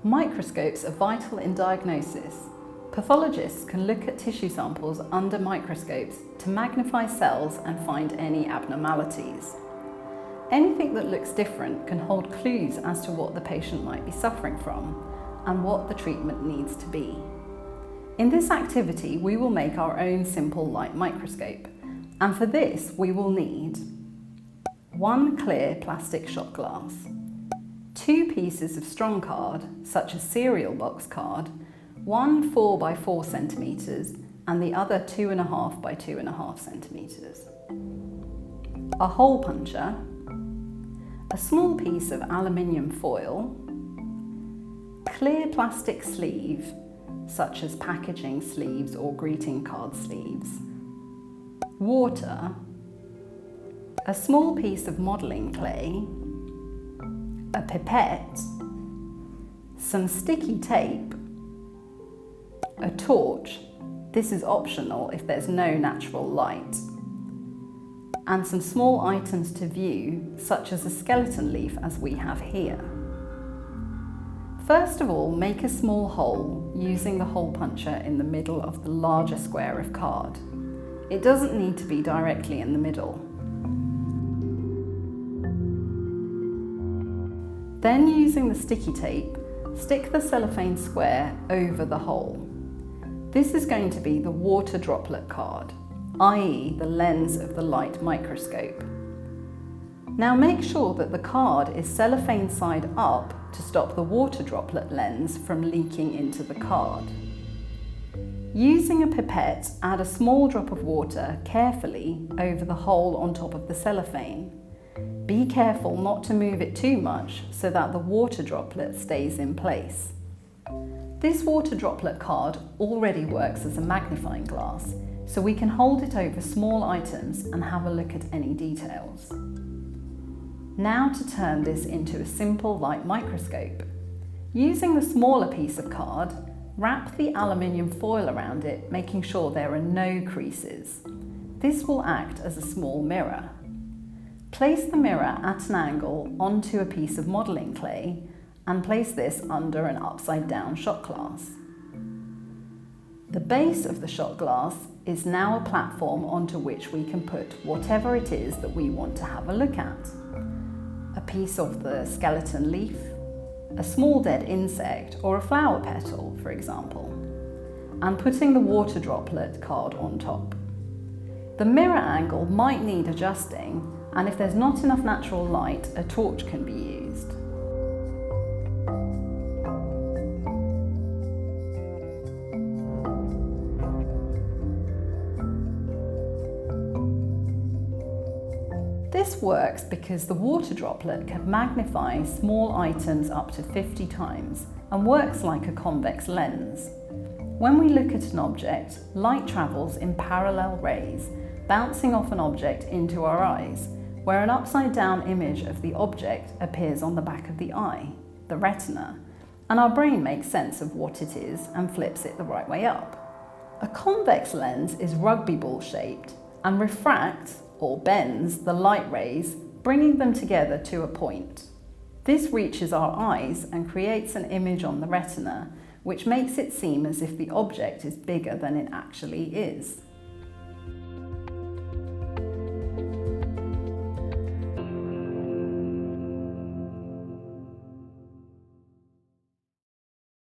Microscopes are vital in diagnosis. Pathologists can look at tissue samples under microscopes to magnify cells and find any abnormalities. Anything that looks different can hold clues as to what the patient might be suffering from and what the treatment needs to be. In this activity, we will make our own simple light microscope, and for this we will need 1 clear plastic shot glass, 2 pieces of strong card, such as cereal box card, one 4 by 4 centimetres and the other 2.5 by 2.5 centimetres, a hole puncher, a small piece of aluminium foil, clear plastic sleeve, such as packaging sleeves or greeting card sleeves, water, a small piece of modelling clay, a pipette, some sticky tape, a torch, this is optional if there's no natural light, and some small items to view, such as a skeleton leaf as we have here. First of all, make a small hole using the hole puncher in the middle of the larger square of card. It doesn't need to be directly in the middle. Then, using the sticky tape, stick the cellophane square over the hole. This is going to be the water droplet card, i.e. the lens of the light microscope. Now make sure that the card is cellophane side up to stop the water droplet lens from leaking into the card. Using a pipette, add a small drop of water carefully over the hole on top of the cellophane. Be careful not to move it too much so that the water droplet stays in place. This water droplet card already works as a magnifying glass, so we can hold it over small items and have a look at any details. Now to turn this into a simple light microscope. Using the smaller piece of card, wrap the aluminium foil around it, making sure there are no creases. This will act as a small mirror. Place the mirror at an angle onto a piece of modelling clay and place this under an upside down shot glass. The base of the shot glass is now a platform onto which we can put whatever it is that we want to have a look at. A piece of the skeleton leaf, a small dead insect or a flower petal, for example, and putting the water droplet card on top. The mirror angle might need adjusting, and if there's not enough natural light, a torch can be used. This works because the water droplet can magnify small items up to 50 times and works like a convex lens. When we look at an object, light travels in parallel rays, bouncing off an object into our eyes, where an upside down image of the object appears on the back of the eye, the retina, and our brain makes sense of what it is and flips it the right way up. A convex lens is rugby ball shaped and refracts or bends the light rays, bringing them together to a point. This reaches our eyes and creates an image on the retina, which makes it seem as if the object is bigger than it actually is.